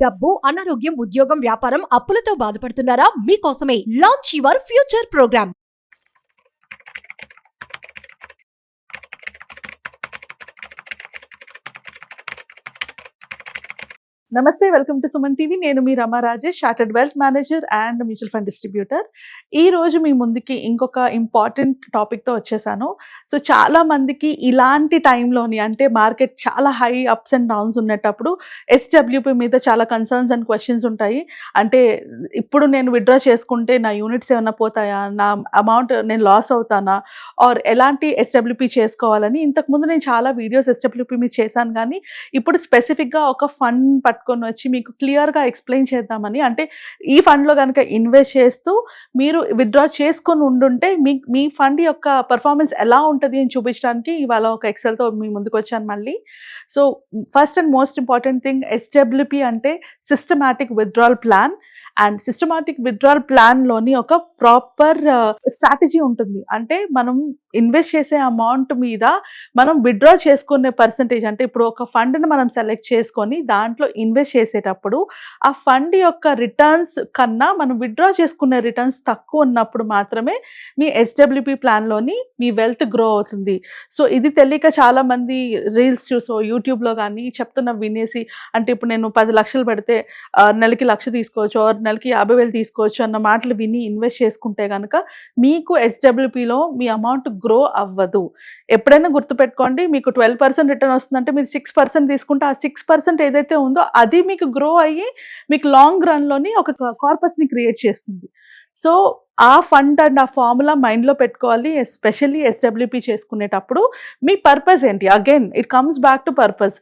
డబ్బు, అనారోగ్యం, ఉద్యోగం, వ్యాపారం, అప్పులతో బాధపడుతున్నారా? మీకోసమే లాంచ్ యువర్ ఫ్యూచర్ ప్రోగ్రామ్. నమస్తే, వెల్కమ్ టు సుమన్ టీవీ. నేను మీ Rama Rajesh, chartered wealth manager and mutual fund distributor. ఈ రోజు మీ ముందుకి ఇంకొక ఇంపార్టెంట్ టాపిక్తో వచ్చేసాను. సో చాలా మందికి ఇలాంటి టైంలోని, అంటే మార్కెట్ చాలా హై అప్స్ అండ్ డౌన్స్ ఉన్నప్పుడు ఎస్డబ్ల్యూపీ మీద చాలా కన్సర్న్స్ అండ్ క్వశ్చన్స్ ఉంటాయి. అంటే ఇప్పుడు నేను విత్డ్రా చేసుకుంటే నా యూనిట్స్ ఏమైనా పోతాయా, నా అమౌంట్ నేను లాస్ అవుతానా, ఆర్ ఎలాంటి ఎస్డబ్ల్యూపీ చేసుకోవాలని. ఇంతకుముందు నేను చాలా వీడియోస్ ఎస్డబ్ల్యూపీ మీద చేశాను, కానీ ఇప్పుడు స్పెసిఫిక్గా ఒక ఫండ్ పట్టుకొని వచ్చి మీకు క్లియర్గా ఎక్స్ప్లెయిన్ చేద్దామని. అంటే ఈ ఫండ్లో కనుక ఇన్వెస్ట్ చేస్తూ మీరు విత్డ్రా చేసుకొని ఉండుంటే మీ ఫండ్ యొక్క పర్ఫార్మెన్స్ ఎలా ఉంటుంది అని చూపించడానికి ఇవాళ ఒక ఎక్సెల్తో మీ ముందుకు వచ్చాను మళ్ళీ. So first and most important thing, SWP అంటే systematic withdrawal plan. And systematic withdrawal ప్లాన్లోని ఒక ప్రాపర్ స్ట్రాటజీ ఉంటుంది. అంటే మనం ఇన్వెస్ట్ చేసే అమౌంట్ మీద మనం విత్డ్రా చేసుకునే పర్సంటేజ్, అంటే ఇప్పుడు ఒక ఫండ్ని మనం సెలెక్ట్ చేసుకొని దాంట్లో ఇన్వెస్ట్ చేసేటప్పుడు ఆ ఫండ్ యొక్క రిటర్న్స్ కన్నా మనం విత్డ్రా చేసుకునే రిటర్న్స్ తక్కువ ఉన్నప్పుడు మాత్రమే మీ ఎస్డబ్ల్యూపీ ప్లాన్లోని మీ వెల్త్ గ్రో అవుతుంది. సో ఇది తెలియక చాలామంది రీల్స్ చూసో యూట్యూబ్లో కానీ చెప్తున్న వినేసి, అంటే ఇప్పుడు నేను 10 లక్షలు పెడితే నెలకి 1,00,000 తీసుకోవచ్చు, నెలకి 50,000 తీసుకోవచ్చు అన్న మాటలు విని ఇన్వెస్ట్ చేసుకుంటే కనుక మీకు ఎస్డబ్ల్యూపీలో మీ అమౌంట్ గ్రో అవ్వదు. ఎప్పుడైనా గుర్తుపెట్టుకోండి, మీకు 12% రిటర్న్ వస్తుందంటే మీరు 6% తీసుకుంటే ఆ 6% ఏదైతే ఉందో అది మీకు గ్రో అయ్యి మీకు లాంగ్ రన్లోని ఒక కార్పస్ని క్రియేట్ చేస్తుంది. సో ఆ ఫండ్ అండ్ ఆ ఫార్ములా మైండ్లో పెట్టుకోవాలి, ఎస్పెషల్లీ ఎస్డబ్ల్యూపీ చేసుకునేటప్పుడు. మీ పర్పస్ ఏంటి? Again it comes back to purpose.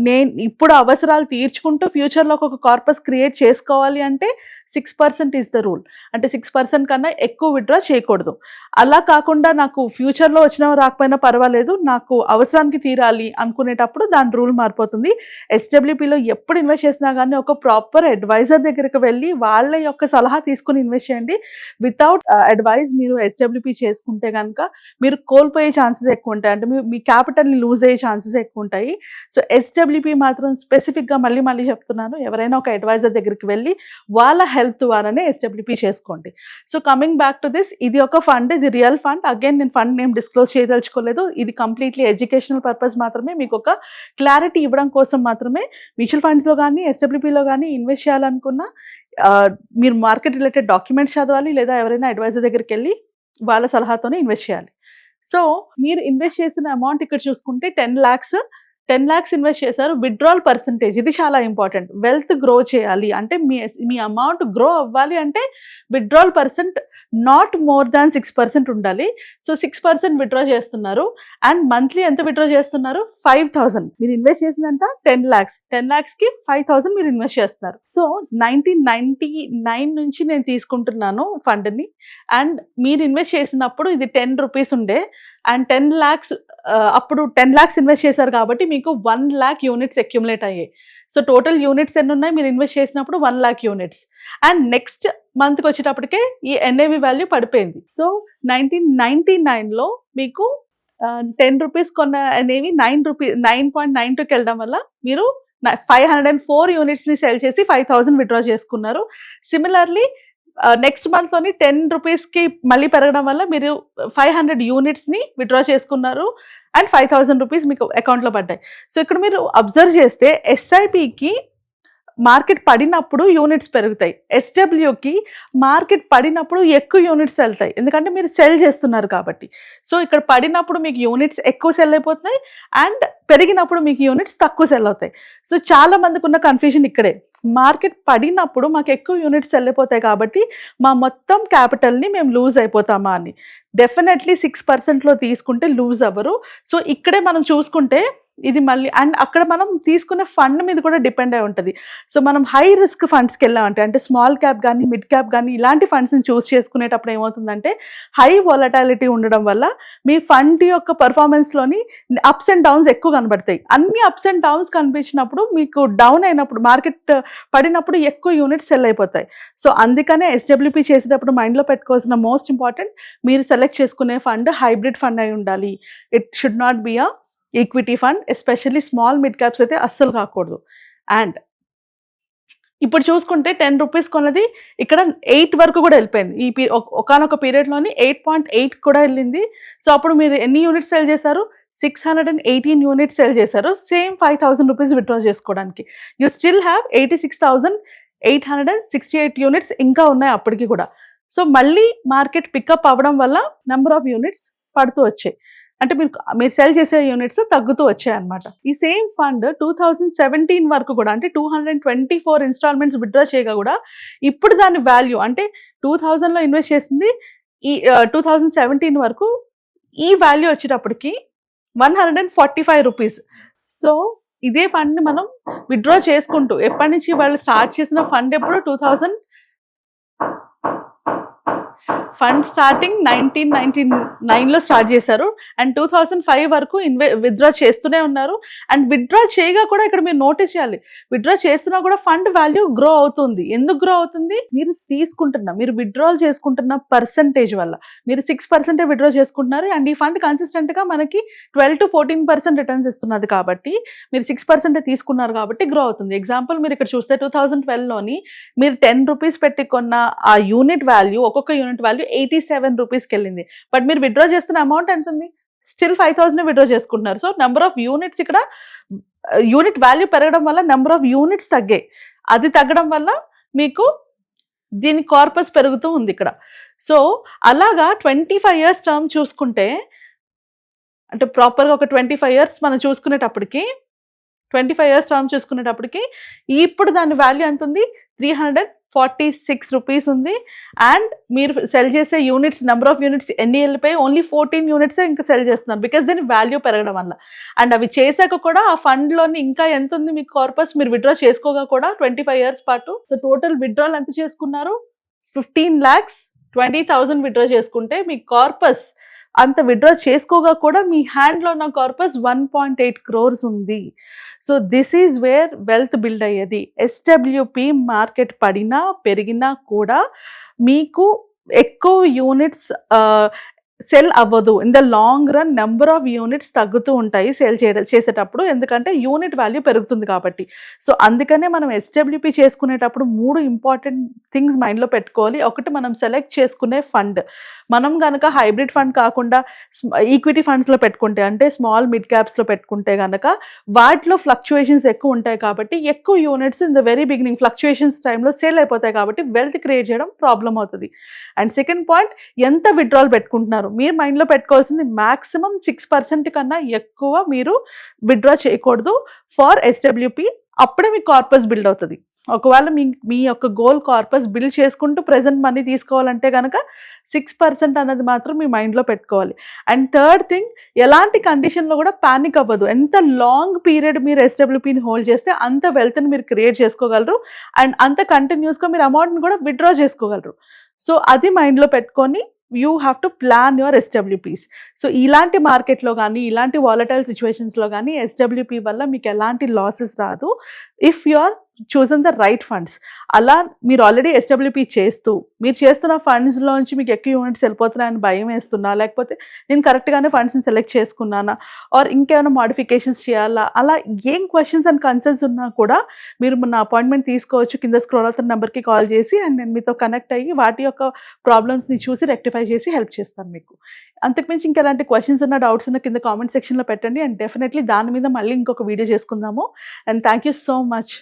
నేను ఇప్పుడు అవసరాలు తీర్చుకుంటూ ఫ్యూచర్లో ఒక కార్పస్ క్రియేట్ చేసుకోవాలి అంటే 6% ఈజ్ ద రూల్. అంటే 6% కన్నా ఎక్కువ విత్డ్రా చేయకూడదు. అలా కాకుండా నాకు ఫ్యూచర్లో వచ్చినా రాకపోయినా పర్వాలేదు, నాకు అవసరానికి తీరాలి అనుకునేటప్పుడు దాని రూల్ మారిపోతుంది. ఎస్డబ్ల్యూపీలో ఎప్పుడు ఇన్వెస్ట్ చేసినా కానీ ఒక ప్రాపర్ అడ్వైజర్ దగ్గరికి వెళ్ళి వాళ్ళ యొక్క సలహా తీసుకుని ఇన్వెస్ట్ చేయండి. వితౌట్ అడ్వైజ్ మీరు ఎస్డబ్ల్యూపీ చేసుకుంటే కనుక మీరు కోల్పోయే ఛాన్సెస్ ఎక్కువ ఉంటాయి. అంటే మీ క్యాపిటల్ని లూజ్ అయ్యే ఛాన్సెస్ ఎక్కువ ఉంటాయి. సో ఎస్డబ్ల్యూపీ మాత్రం స్పెసిఫిక్గా మళ్ళీ చెప్తున్నాను, ఎవరైనా ఒక అడ్వైజర్ దగ్గరికి వెళ్ళి వాళ్ళ హెల్ప్ ద్వారానే ఎస్డబ్ల్యూపీ చేసుకోండి. So coming back to this, ఇది ఒక ఫండ్, ఇది రియల్ ఫండ్. అగైన్ నేను ఫండ్ నేమ్ డిస్క్లోజ్ చేయదలుచుకోలేదు. ఇది కంప్లీట్లీ ఎడ్యుకేషనల్ పర్పస్ మాత్రమే, మీకు ఒక క్లారిటీ ఇవ్వడం కోసం మాత్రమే. మ్యూచువల్ ఫండ్స్లో కానీ ఎస్డబ్ల్యూపీలో కానీ ఇన్వెస్ట్ చేయాలనుకున్నా మీరు మార్కెట్ రిలేటెడ్ డాక్యుమెంట్స్ చదవాలి, లేదా ఎవరైనా అడ్వైజర్ దగ్గరికి వెళ్ళి వాళ్ళ సలహాతోనే ఇన్వెస్ట్ చేయాలి. సో మీరు ఇన్వెస్ట్ చేసిన అమౌంట్ ఇక్కడ చూసుకుంటే 10 lakhs ఇన్వెస్ట్ చేశారు. విత్డ్రాల్ పర్సంటేజ్, ఇది చాలా ఇంపార్టెంట్. వెల్త్ గ్రో చేయాలి అంటే మీ అమౌంట్ గ్రో అవ్వాలి అంటే withdrawal percent not more than 6% ఉండాలి. సో 6% విత్డ్రా చేస్తున్నారు అండ్ మంత్లీ ఎంత విత్డ్రా చేస్తున్నారు? 5,000. మీరు ఇన్వెస్ట్ చేసిందంట 10 lakhsకి 5,000 మీరు ఇన్వెస్ట్ చేస్తున్నారు. సో 1999 నుంచి నేను తీసుకుంటున్నాను ఫండ్ని. అండ్ మీరు ఇన్వెస్ట్ చేసినప్పుడు ఇది 10 రూపీస్ ఉండే, అండ్ 10 lakhs అప్పుడు 10 lakhs ఇన్వెస్ట్ చేశారు కాబట్టి మీకు 1 lakh యూనిట్స్ అక్యుములేట్ అయ్యాయి. సో టోటల్ యూనిట్స్ ఎన్ని ఉన్నాయి మీరు ఇన్వెస్ట్ చేసినప్పుడు? 1 lakh యూనిట్స్. అండ్ నెక్స్ట్ మంత్కి వచ్చేటప్పటికే ఈ ఎన్ఏవి వాల్యూ పడిపోయింది. సో 1999లో మీకు 10 రూపీస్ కొన్న అనేవి 9.92కి వెళ్ళడం వల్ల మీరు 504 యూనిట్స్ని సెల్ చేసి 5,000 విత్డ్రా చేసుకున్నారు. సిమిలర్లీ నెక్స్ట్ మంత్లోని 10 రూపీస్కి మళ్ళీ పెరగడం వల్ల మీరు 500 యూనిట్స్ని విత్డ్రా చేసుకున్నారు అండ్ 5,000 రూపీస్ మీకు అకౌంట్లో పడ్డాయి. సో ఇక్కడ మీరు అబ్జర్వ్ చేస్తే ఎస్ఐపికి మార్కెట్ పడినప్పుడు యూనిట్స్ పెరుగుతాయి, ఎస్డబ్ల్యూకి మార్కెట్ పడినప్పుడు ఎక్కువ యూనిట్స్ వెళ్తాయి, ఎందుకంటే మీరు సెల్ చేస్తున్నారు కాబట్టి. సో ఇక్కడ పడినప్పుడు మీకు యూనిట్స్ ఎక్కువ సెల్ అయిపోతున్నాయి అండ్ పెరిగినప్పుడు మీకు యూనిట్స్ తక్కువ సెల్ అవుతాయి. సో చాలా మందికి ఉన్న కన్ఫ్యూజన్ ఇక్కడే. మార్కెట్ పడినప్పుడు మాకు ఎక్కువ యూనిట్స్ వెళ్ళిపోతాయి కాబట్టి మా మొత్తం క్యాపిటల్ని మేము లూజ్ అయిపోతామా అని. డెఫినెట్లీ 6%లో తీసుకుంటే లూజ్ అవ్వరు. సో ఇక్కడే మనం చూసుకుంటే ఇది మళ్ళీ, అండ్ అక్కడ మనం తీసుకునే ఫండ్ మీద కూడా డిపెండ్ అయి ఉంటుంది. సో మనం హై రిస్క్ ఫండ్స్కి వెళ్ళామంటే, అంటే స్మాల్ క్యాప్ కానీ మిడ్ క్యాప్ కానీ ఇలాంటి ఫండ్స్ని చూస్ చేసుకునేటప్పుడు ఏమవుతుందంటే హై వాలటాలిటీ ఉండడం వల్ల మీ ఫండ్ యొక్క పర్ఫార్మెన్స్లోని అప్స్ అండ్ డౌన్స్ ఎక్కువ కనబడతాయి. అన్ని అప్స్ అండ్ డౌన్స్ కనిపించినప్పుడు మీకు డౌన్ అయినప్పుడు, మార్కెట్ పడినప్పుడు ఎక్కువ యూనిట్స్ సెల్ అయిపోతాయి. సో అందుకనే ఎస్డబ్ల్యూపీ చేసేటప్పుడు మైండ్లో పెట్టుకోవాల్సిన మోస్ట్ ఇంపార్టెంట్, మీరు సెలెక్ట్ చేసుకునే ఫండ్ హైబ్రిడ్ ఫండ్ అయి ఉండాలి. It should not be a equity fund, especially small mid caps అయితే అస్సలు కాకూడదు. అండ్ ఇప్పుడు చూసుకుంటే 10 రూపీస్ కొన్నది ఇక్కడ 8 వరకు కూడా వెళ్ళిపోయింది. ఈ ఒకానొక పీరియడ్‌లోని 8.8 కూడా వెళ్ళింది. సో, అప్పుడు మీరు ఎన్ని యూనిట్స్ సెల్ చేశారు? 618 యూనిట్స్ సెల్ చేశారు. సేమ్ 5,000 రూపీస్ విత్‌డ్రా చేసుకోవడానికి. యూ స్టిల్ హ్యావ్ 86,868 యూనిట్స్ ఇంకా ఉన్నాయి అప్పటికి కూడా. సో, మళ్ళీ మార్కెట్ పికప్ అవ్వడం వల్ల నంబర్ ఆఫ్ యూనిట్స్ పడుతూ వచ్చాయి. అంటే మీరు సెల్ చేసే యూనిట్స్ తగ్గుతూ వచ్చాయన్నమాట. ఈ సేమ్ ఫండ్ 2017 వరకు కూడా అంటే 224 ఇన్స్టాల్మెంట్స్ విత్‌డ్రా చేయగా కూడా ఇప్పుడు దాని వాల్యూ అంటే 2000లో ఇన్వెస్ట్ చేసింది ఈ 2017 వరకు ఈ వాల్యూ వచ్చేటప్పటికి 145 రూపీస్. సో ఇదే ఫండ్‌ని మనం విత్‌డ్రా చేసుకుంటూ ఎప్పటి నుంచి వాళ్ళు స్టార్ట్ చేసిన ఫండ్ ఎప్పుడు 2000 ఫండ్ స్టార్టింగ్ 1999లో స్టార్ట్ చేశారు అండ్ 2005 వరకు విత్‌డ్రా చేస్తూనే ఉన్నారు. అండ్ విత్‌డ్రా చేయగా కూడా ఇక్కడ మీరు నోటీస్ చేయాలి, విత్‌డ్రా చేస్తున్నా కూడా ఫండ్ వాల్యూ గ్రో అవుతుంది. ఎందుకు గ్రో అవుతుంది? మీరు విత్‌డ్రాల్ చేసుకుంటున్న పర్సంటేజ్ వల్ల. మీరు 6% విత్‌డ్రా చేసుకుంటున్నారు అండ్ ఈ ఫండ్ కన్సిస్టెంట్ గా మనకి 12 to 14% రిటర్న్స్ ఇస్తున్నది కాబట్టి మీరు 6% తీసుకున్నారు కాబట్టి గ్రో అవుతుంది. ఎగ్జాంపుల్ మీరు ఇక్కడ చూస్తే 2012లోని మీరు 10 రూపీస్ పెట్టి కొన్న ఆ యూనిట్ వాల్యూ, ఒక్కొక్క యూనిట్ వాల్యూ 87 రూపీస్కి వెళ్ళింది. బట్ మీరు విత్‌డ్రా చేస్తున్న అమౌంట్ ఎంత ఉంది? స్టిల్ 5,000 విత్‌డ్రా చేసుకుంటున్నారు. సో నెంబర్ ఆఫ్ యూనిట్స్ ఇక్కడ యూనిట్ వాల్యూ పెరగడం వల్ల నెంబర్ ఆఫ్ యూనిట్స్ తగ్గాయి. అది తగ్గడం వల్ల మీకు దీని కార్పస్ పెరుగుతూ ఉంది ఇక్కడ. సో అలాగా 25 years టర్మ్ చూసుకుంటే అంటే ప్రాపర్గా ఒక 25 years మనం చూసుకునేటప్పటికి 25 years టర్మ్ చూసుకునేటప్పటికి ఇప్పుడు దాని వాల్యూ ఎంత ఉంది? 346 రూపీస్ ఉంది. అండ్ మీరు సెల్ చేసే యూనిట్స్ నెంబర్ ఆఫ్ యూనిట్స్ ఎన్ని వెళ్ళిపోయి ఓన్లీ 14 యూనిట్స్ ఇంకా సెల్ చేస్తున్నారు బికాస్ దీని వాల్యూ పెరగడం వల్ల. అండ్ అవి చేశాక కూడా ఆ ఫండ్లోని ఇంకా ఎంత ఉంది మీకు కార్పస్ మీరు విత్‌డ్రా చేసుకోగా కూడా 25 years పాటు. సో టోటల్ విత్‌డ్రాల్ ఎంత చేసుకున్నారు? 15,20,000 విత్‌డ్రా చేసుకుంటే మీ కార్పస్ అంత విత్‌డ్రా చేసుకోగా కూడా మీ హ్యాండ్లో ఉన్న కార్పస్ 1.8 crores ఉంది. So this is where wealth build అయ్యేది. ఎస్డబ్ల్యూపి మార్కెట్ పడినా పెరిగినా కూడా మీకు ఎక్కువ యూనిట్స్ సెల్ అవ్వదు. In the long run number of units తగ్గుతూ ఉంటాయి సేల్ చేసేటప్పుడు, ఎందుకంటే యూనిట్ వాల్యూ పెరుగుతుంది కాబట్టి. సో అందుకనే మనం ఎస్డబ్ల్యూపి చేసుకునేటప్పుడు 3 ఇంపార్టెంట్ థింగ్స్ మైండ్లో పెట్టుకోవాలి. ఒకటి, మనం సెలెక్ట్ చేసుకునే ఫండ్. మనం కనుక హైబ్రిడ్ ఫండ్ కాకుండా ఈక్విటీ ఫండ్స్లో పెట్టుకుంటే అంటే స్మాల్ మిడ్ క్యాప్స్లో పెట్టుకుంటే కనుక వాటిలో ఫ్లక్చుయేషన్స్ ఎక్కువ ఉంటాయి కాబట్టి ఎక్కువ units in the very beginning fluctuations టైంలో సేల్ అయిపోతాయి కాబట్టి వెల్త్ క్రియేట్ చేయడం ప్రాబ్లం అవుతుంది. అండ్ సెకండ్ పాయింట్, ఎంత విత్‌డ్రాల్ పెట్టుకుంటున్నారు మీరు మైండ్లో పెట్టుకోవాల్సింది మాక్సిమం 6% కన్నా ఎక్కువ మీరు విత్‌డ్రా చేయకూడదు ఫర్ ఎస్డబ్ల్యూపి. అప్పుడే మీ కార్పస్ బిల్డ్ అవుతుంది. ఒకవేళ మీ యొక్క గోల్ కార్పస్ బిల్డ్ చేసుకుంటూ ప్రెజెంట్ మనీ తీసుకోవాలంటే కనుక 6% అన్నది మాత్రం మీ మైండ్లో పెట్టుకోవాలి. అండ్ థర్డ్ థింగ్, ఎలాంటి కండిషన్లో కూడా ప్యానిక్ అవ్వదు. ఎంత లాంగ్ పీరియడ్ మీరు ఎస్డబ్ల్యూపీని హోల్డ్ చేస్తే అంత వెల్త్ని మీరు క్రియేట్ చేసుకోగలరు అండ్ అంత కంటిన్యూస్గా మీరు అమౌంట్ని కూడా విత్‌డ్రా చేసుకోగలరు. సో అది మైండ్లో పెట్టుకొని you have to plan your SWPs. So ఇలాంటి మార్కెట్లో కానీ ఇలాంటి వాలటైల్ సిచ్యువేషన్స్లో కానీ ఎస్డబ్ల్యూపీ వల్ల మీకు ఎలాంటి లాసెస్ రాదు if you are chosen the right funds. అలా మీరు ఆల్రెడీ ఎస్డబ్ల్యూపీ చేస్తూ మీరు చేస్తున్న ఫండ్స్లోంచి మీకు ఎక్కువ యూనిట్స్ వెళ్ళిపోతున్నాయని భయం వేస్తున్నా, లేకపోతే నేను కరెక్ట్గానే ఫండ్స్ని సెలెక్ట్ చేసుకున్నానా ఆర్ ఇంకేమైనా మోడిఫికేషన్స్ చేయాలా, అలా ఏం క్వశ్చన్స్ అండ్ కన్సర్న్స్ ఉన్నా కూడా మీరు నా అపాయింట్మెంట్ తీసుకోవచ్చు. కింద స్క్రోల్ అవుతున్న నెంబర్కి కాల్ చేసి అండ్ నేను మీతో కనెక్ట్ అయ్యి వాటి యొక్క ప్రాబ్లమ్స్ని చూసి రెక్టిఫై చేసి హెల్ప్ చేస్తాను మీకు. అంతకుమించి ఇంకెలాంటి క్వశ్చన్స్ ఉన్న డౌట్స్ ఉన్న కింద కామెంట్ సెక్షన్లో పెట్టండి అండ్ డెఫినెట్లీ దాని మీద మళ్ళీ ఇంకొక వీడియో చేసుకుందాము. And thank you so much.